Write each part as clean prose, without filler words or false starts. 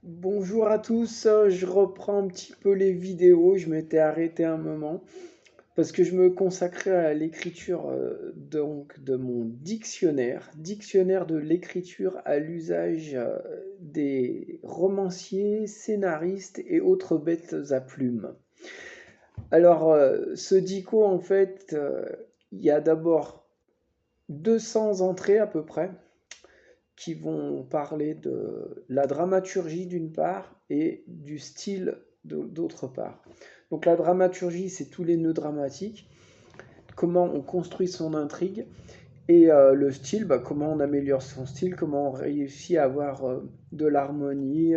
Bonjour à tous, je reprends un petit peu les vidéos, je m'étais arrêté un moment parce que je me consacrais à l'écriture donc de mon dictionnaire de l'écriture à l'usage des romanciers, scénaristes et autres bêtes à plumes. Alors ce dico en fait, il y a d'abord 200 entrées à peu près qui vont parler de la dramaturgie d'une part et du style d'autre part. Donc la dramaturgie, c'est tous les nœuds dramatiques, comment on construit son intrigue, et le style, comment on améliore son style, comment on réussit à avoir de l'harmonie,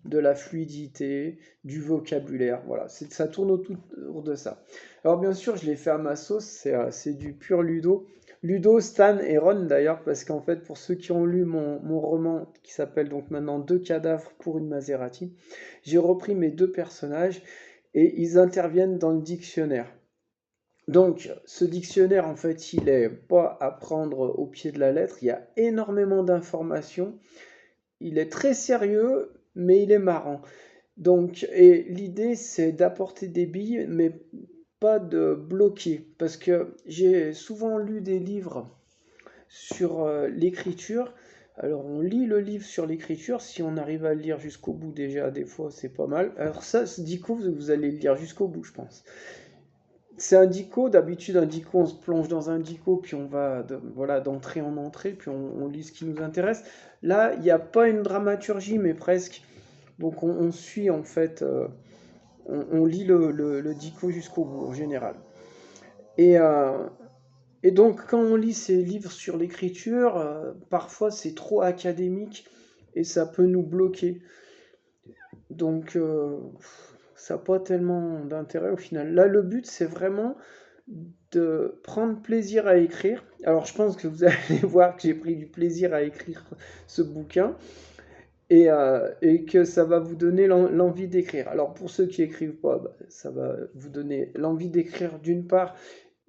de la fluidité, du vocabulaire. Voilà, ça tourne autour de ça. Alors bien sûr, je l'ai fait à ma sauce, c'est du pur Ludo. Ludo, Stan et Ron d'ailleurs, parce qu'en fait, pour ceux qui ont lu mon roman qui s'appelle donc maintenant Deux cadavres pour une Maserati, j'ai repris mes deux personnages et ils interviennent dans le dictionnaire. Donc, ce dictionnaire, en fait, il est pas à prendre au pied de la lettre. Il y a énormément d'informations. Il est très sérieux, mais il est marrant. Donc, et l'idée, c'est d'apporter des billes, mais pas de bloquer. Parce que j'ai souvent lu des livres sur l'écriture. Alors, on lit le livre sur l'écriture. Si on arrive à le lire jusqu'au bout, déjà, des fois, c'est pas mal. Alors, ça, ce dico, vous allez le lire jusqu'au bout, je pense. C'est un dico, d'habitude un dico, on se plonge dans un dico, puis on va voilà, d'entrée en entrée, puis on lit ce qui nous intéresse. Là, il n'y a pas une dramaturgie, mais presque. Donc on suit en fait, on lit le dico jusqu'au bout en général. Et, euh, et donc quand on lit ces livres sur l'écriture, parfois c'est trop académique et ça peut nous bloquer. Donc ça n'a pas tellement d'intérêt au final. Là, le but, c'est vraiment de prendre plaisir à écrire. Alors, je pense que vous allez voir que j'ai pris du plaisir à écrire ce bouquin et que ça va vous donner l'envie d'écrire. Alors, pour ceux qui écrivent pas, ça va vous donner l'envie d'écrire d'une part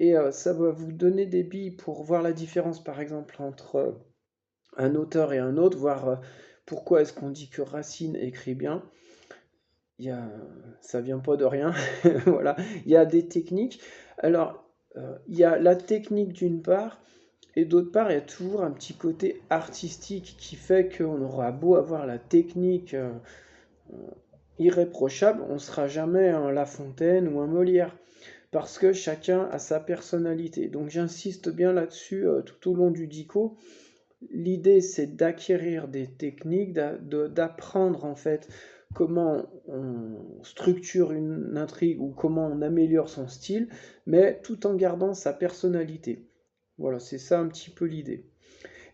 et ça va vous donner des billes pour voir la différence, par exemple, entre un auteur et un autre, voir pourquoi est-ce qu'on dit que Racine écrit bien. Il y a, ça vient pas de rien, voilà. Il y a des techniques. Alors, il y a la technique d'une part, et d'autre part, il y a toujours un petit côté artistique qui fait qu'on aura beau avoir la technique irréprochable, on ne sera jamais un La Fontaine ou un Molière, parce que chacun a sa personnalité. Donc j'insiste bien là-dessus tout au long du dico. L'idée, c'est d'acquérir des techniques, d'apprendre en fait comment on structure une intrigue ou comment on améliore son style, mais tout en gardant sa personnalité. Voilà, c'est ça un petit peu l'idée.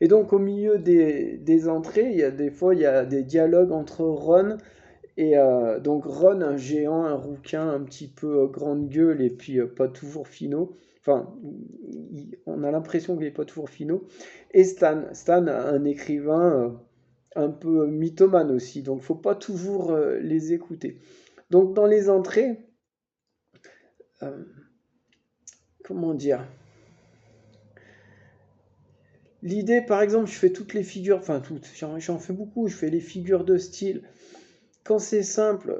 Et donc au milieu des entrées, il y a des fois il y a des dialogues entre Ron et donc Ron, un géant, un rouquin un petit peu grande gueule et puis pas toujours finot. Enfin, on a l'impression qu'il n'est pas toujours finot. Et Stan, un écrivain un peu mythomane aussi, donc faut pas toujours les écouter. Donc dans les entrées, euh, comment dire, l'idée par exemple, je fais toutes les figures, enfin toutes, j'en fais beaucoup, je fais les figures de style. Quand c'est simple,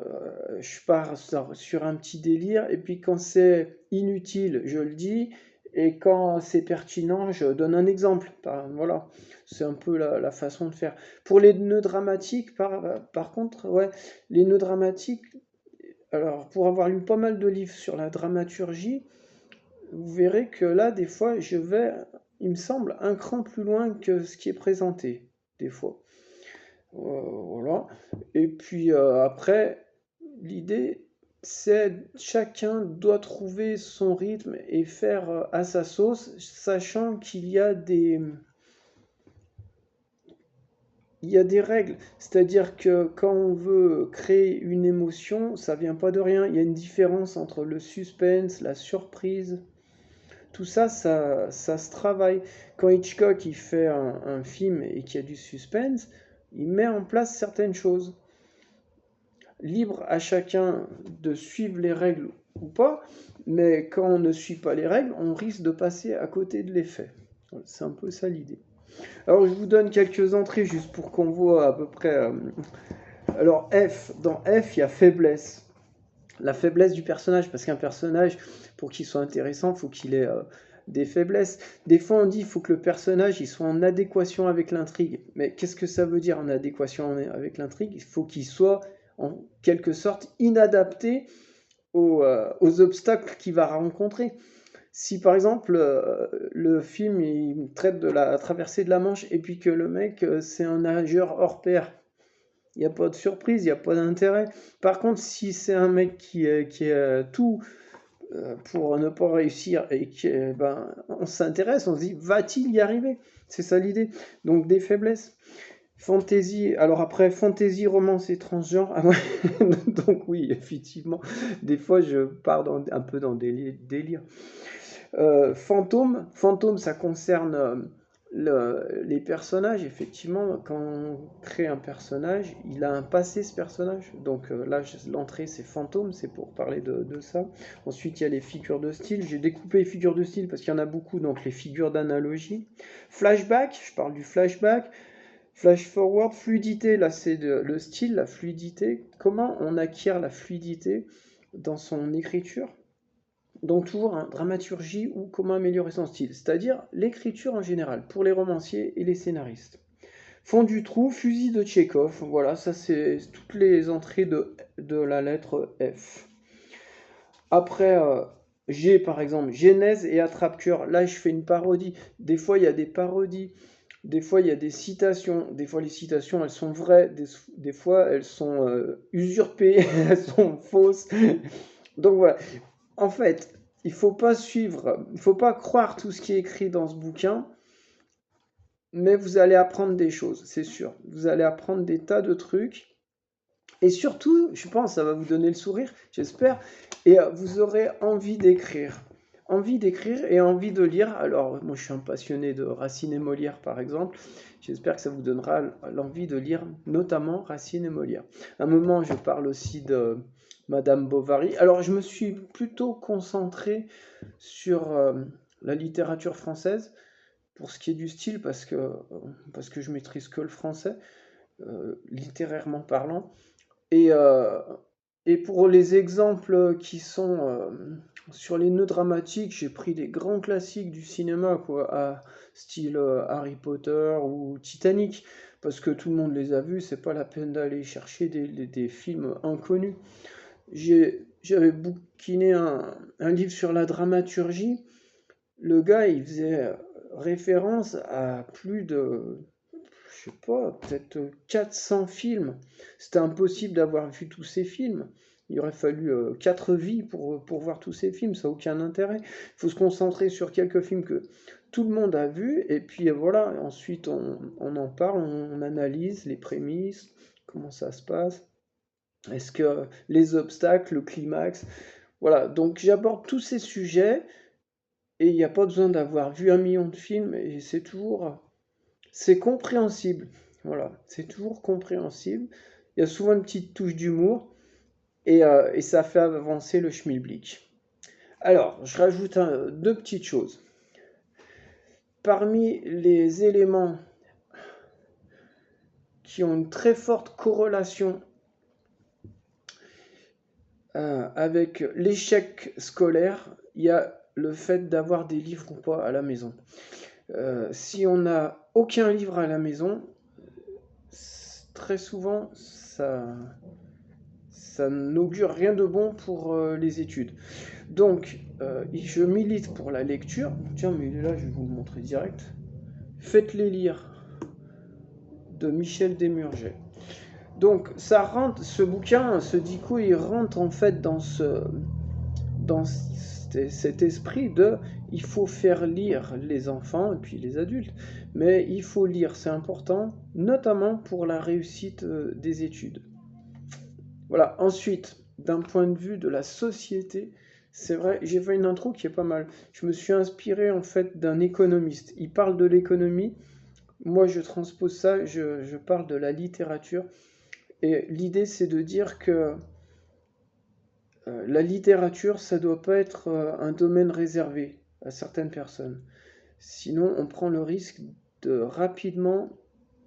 je pars sur un petit délire, et puis quand c'est inutile, je le dis, et quand c'est pertinent, je donne un exemple. Voilà, c'est un peu la façon de faire. Pour les nœuds dramatiques, par contre, ouais, les nœuds dramatiques, alors pour avoir lu pas mal de livres sur la dramaturgie, vous verrez que là, des fois, je vais, il me semble, un cran plus loin que ce qui est présenté, des fois. Voilà. Et puis après, l'idée, c'est chacun doit trouver son rythme et faire à sa sauce, sachant il y a des règles. C'est-à-dire que quand on veut créer une émotion, ça vient pas de rien. Il y a une différence entre le suspense, la surprise. Tout ça, ça se travaille. Quand Hitchcock il fait un film et qu'il y a du suspense, il met en place certaines choses. Libre à chacun de suivre les règles ou pas, mais quand on ne suit pas les règles, on risque de passer à côté de l'effet. C'est un peu ça l'idée. Alors je vous donne quelques entrées juste pour qu'on voit à peu près Alors dans F, il y a faiblesse. La faiblesse du personnage, parce qu'un personnage, pour qu'il soit intéressant, il faut qu'il ait des faiblesses. Des fois, on dit qu'il faut que le personnage il soit en adéquation avec l'intrigue. Mais qu'est-ce que ça veut dire en adéquation avec l'intrigue? Il faut qu'il soit en quelque sorte inadapté aux obstacles qu'il va rencontrer. Si par exemple le film il traite de la traversée de la Manche et puis que le mec c'est un nageur hors pair, il n'y a pas de surprise, il n'y a pas d'intérêt. Par contre, si c'est un mec qui est tout pour ne pas réussir et que ben, on s'intéresse, on se dit va-t-il y arriver? C'est ça l'idée. Donc des faiblesses. Fantasy, alors après fantasy, romance et transgenre, ah ouais. Donc oui, effectivement, des fois je pars un peu dans des délires. Fantôme, ça concerne les personnages. Effectivement, quand on crée un personnage, il a un passé ce personnage. Donc là, l'entrée c'est fantôme, c'est pour parler de ça. Ensuite, il y a les figures de style. J'ai découpé les figures de style parce qu'il y en a beaucoup, donc les figures d'analogie. Flashback, je parle du flashback. Flash forward, fluidité, là c'est le style, la fluidité. Comment on acquiert la fluidité dans son écriture? Donc toujours dramaturgie ou comment améliorer son style, c'est-à-dire l'écriture en général, pour les romanciers et les scénaristes. Fond du trou, fusil de Tchekhov, voilà, ça c'est toutes les entrées de la lettre F. Après, G par exemple, Genèse et Attrape-Cœur, là je fais une parodie. Des fois il y a des parodies, des fois il y a des citations, des fois les citations elles sont vraies, des fois elles sont usurpées, elles sont fausses. Donc voilà, en fait, il faut pas suivre, il faut pas croire tout ce qui est écrit dans ce bouquin, mais vous allez apprendre des choses, c'est sûr. Vous allez apprendre des tas de trucs. Et surtout, je pense, ça va vous donner le sourire, j'espère, et vous aurez envie d'écrire. Envie d'écrire et envie de lire. Alors, moi, je suis un passionné de Racine et Molière, par exemple. J'espère que ça vous donnera l'envie de lire, notamment Racine et Molière. À un moment, je parle aussi de Madame Bovary. Alors, je me suis plutôt concentré sur la littérature française, pour ce qui est du style, parce que je maîtrise que le français, littérairement parlant. Et, euh, et pour les exemples qui sont sur les nœuds dramatiques, j'ai pris des grands classiques du cinéma, quoi, style Harry Potter ou Titanic, parce que tout le monde les a vus, c'est pas la peine d'aller chercher des films inconnus. J'avais bouquiné un livre sur la dramaturgie. Le gars, il faisait référence à plus de, je sais pas, peut-être 400 films. C'était impossible d'avoir vu tous ces films. Il aurait fallu 4 vies pour voir tous ces films, ça n'a aucun intérêt. Il faut se concentrer sur quelques films que tout le monde a vus, et puis voilà, ensuite on en parle, on analyse les prémices, comment ça se passe, est-ce que les obstacles, le climax, voilà. Donc j'aborde tous ces sujets, et il n'y a pas besoin d'avoir vu 1 million de films, et c'est compréhensible. Voilà, c'est toujours compréhensible. Il y a souvent une petite touche d'humour et ça fait avancer le schmilblick. Alors, je rajoute deux petites choses. Parmi les éléments qui ont une très forte corrélation avec l'échec scolaire, il y a le fait d'avoir des livres ou pas à la maison. Si on n'a aucun livre à la maison, très souvent, ça n'augure rien de bon pour les études. Donc, je milite pour la lecture. Tiens, mais là, je vais vous le montrer direct. Faites-les lire de Michel Desmurget. Donc, ça rentre, ce bouquin, ce dico, il rentre en fait dans cet esprit de il faut faire lire les enfants et puis les adultes, mais il faut lire, c'est important, notamment pour la réussite des études. Voilà, ensuite, d'un point de vue de la société, c'est vrai, j'ai fait une intro qui est pas mal. Je me suis inspiré en fait d'un économiste. Il parle de l'économie, moi je transpose ça, je parle de la littérature. Et l'idée c'est de dire que la littérature, ça doit pas être un domaine réservé à certaines personnes. Sinon, on prend le risque de rapidement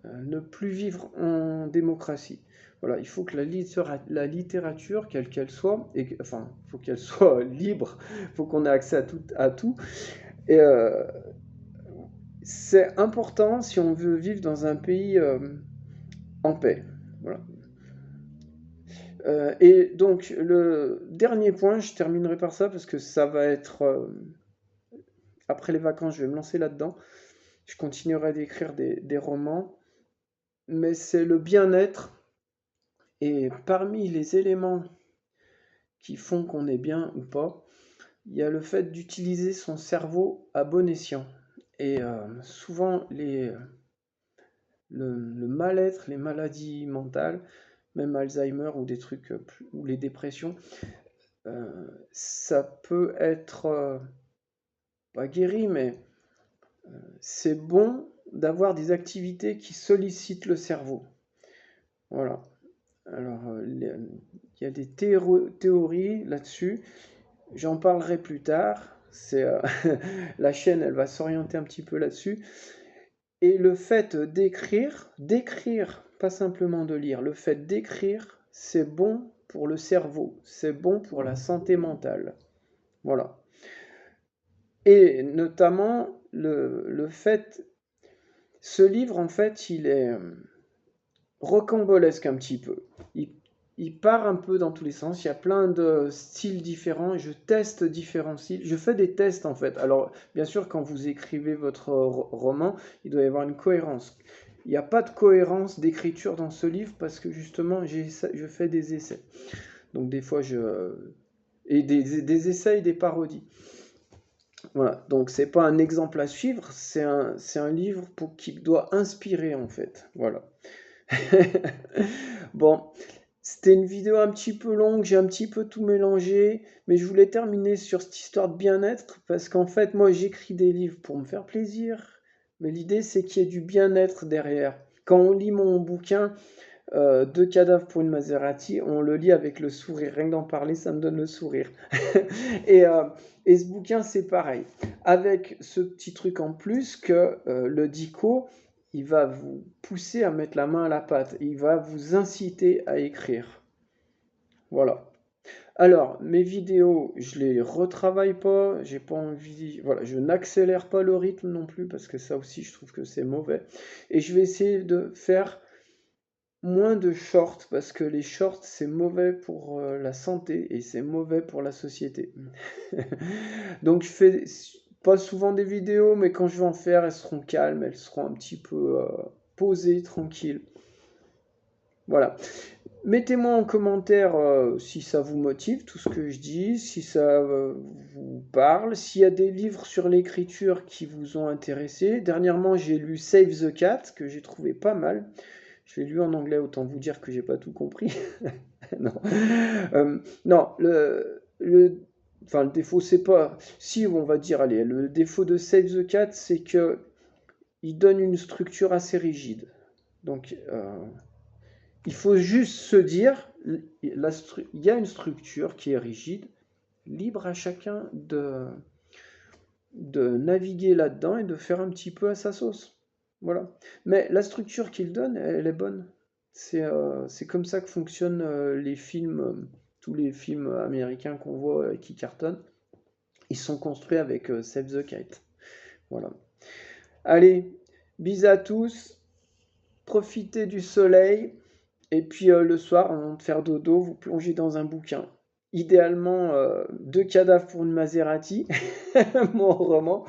ne plus vivre en démocratie. Voilà, il faut que la littérature, quelle qu'elle soit, enfin, il faut qu'elle soit libre, il faut qu'on ait accès à tout. Et c'est important si on veut vivre dans un pays en paix. Voilà. Et donc, le dernier point, je terminerai par ça parce que ça va être. Après les vacances, je vais me lancer là-dedans. Je continuerai d'écrire des romans. Mais c'est le bien-être. Et parmi les éléments qui font qu'on est bien ou pas, il y a le fait d'utiliser son cerveau à bon escient. Et souvent, le mal-être, les maladies mentales, même Alzheimer ou des trucs, ou les dépressions, ça peut être pas guéri, mais c'est bon d'avoir des activités qui sollicitent le cerveau. Voilà. Alors, il y a des théories là-dessus. J'en parlerai plus tard. C'est la chaîne, elle va s'orienter un petit peu là-dessus. Et le fait d'écrire, pas simplement de lire, le fait d'écrire, c'est bon pour le cerveau, c'est bon pour la santé mentale. Voilà. Et notamment, le fait, ce livre, en fait, il est rocambolesque un petit peu. Il part un peu dans tous les sens. Il y a plein de styles différents et je teste différents styles. Je fais des tests en fait. Alors, bien sûr, quand vous écrivez votre roman, il doit y avoir une cohérence. Il n'y a pas de cohérence d'écriture dans ce livre parce que justement, je fais des essais. Donc, des fois, et des essais et des parodies. Voilà. Donc, c'est pas un exemple à suivre, c'est un livre qui doit inspirer en fait. Voilà. Bon, c'était une vidéo un petit peu longue, j'ai un petit peu tout mélangé, mais je voulais terminer sur cette histoire de bien-être parce qu'en fait, moi, j'écris des livres pour me faire plaisir, mais l'idée, c'est qu'il y ait du bien-être derrière. Quand on lit mon bouquin, Deux cadavres pour une Maserati, on le lit avec le sourire. Rien que d'en parler, ça me donne le sourire. et, euh, et ce bouquin, c'est pareil. Avec ce petit truc en plus que le dico, il va vous pousser à mettre la main à la pâte. Il va vous inciter à écrire. Voilà. Alors, mes vidéos, je les retravaille pas, j'ai pas envie, voilà, je n'accélère pas le rythme non plus parce que ça aussi, je trouve que c'est mauvais. Et je vais essayer de faire moins de shorts parce que les shorts c'est mauvais pour la santé et c'est mauvais pour la société. Donc je fais pas souvent des vidéos, mais quand je vais en faire, elles seront calmes, elles seront un petit peu posées, tranquilles. Voilà. Mettez-moi en commentaire si ça vous motive, tout ce que je dis, si ça vous parle, s'il y a des livres sur l'écriture qui vous ont intéressé. Dernièrement, j'ai lu Save the Cat, que j'ai trouvé pas mal. Je l'ai lu en anglais, autant vous dire que j'ai pas tout compris. Non, non enfin, le défaut, c'est pas. Si, on va dire, allez, le défaut de Save the Cat, c'est que il donne une structure assez rigide. Donc, il faut juste se dire, il y a une structure qui est rigide, libre à chacun de naviguer là-dedans et de faire un petit peu à sa sauce. Voilà. Mais la structure qu'il donne, elle est bonne. C'est comme ça que fonctionnent les films, tous les films américains qu'on voit qui cartonnent. Ils sont construits avec Save the Kite. Voilà. Allez, bisous à tous. Profitez du soleil. Et puis le soir, avant de faire dodo, vous plongez dans un bouquin. Idéalement, Deux cadavres pour une Maserati, mon roman,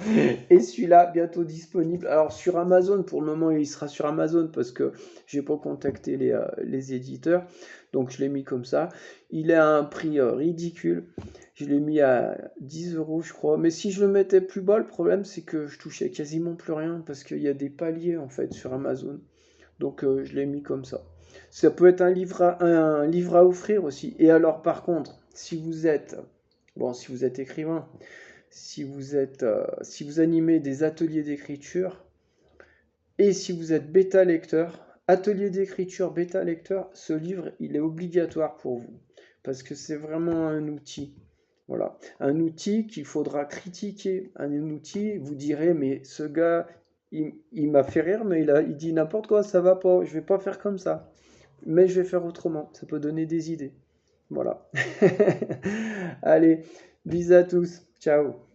et celui-là bientôt disponible. Alors sur Amazon, pour le moment, il sera sur Amazon parce que j'ai pas contacté les éditeurs, donc je l'ai mis comme ça. Il est à un prix ridicule. Je l'ai mis à 10 euros, je crois. Mais si je le mettais plus bas, le problème c'est que je touchais quasiment plus rien parce qu'il y a des paliers en fait sur Amazon. Donc je l'ai mis comme ça. Ça peut être un livre à offrir aussi. Et alors par contre, si vous êtes écrivain, si vous animez des ateliers d'écriture et si vous êtes bêta lecteur, atelier d'écriture, bêta lecteur, ce livre, il est obligatoire pour vous parce que c'est vraiment un outil. Voilà, un outil qu'il faudra critiquer, un outil, vous direz, mais ce gars, il m'a fait rire, mais il dit n'importe quoi, ça va pas, je vais pas faire comme ça. Mais je vais faire autrement, ça peut donner des idées. Voilà. Allez, bisous à tous, ciao.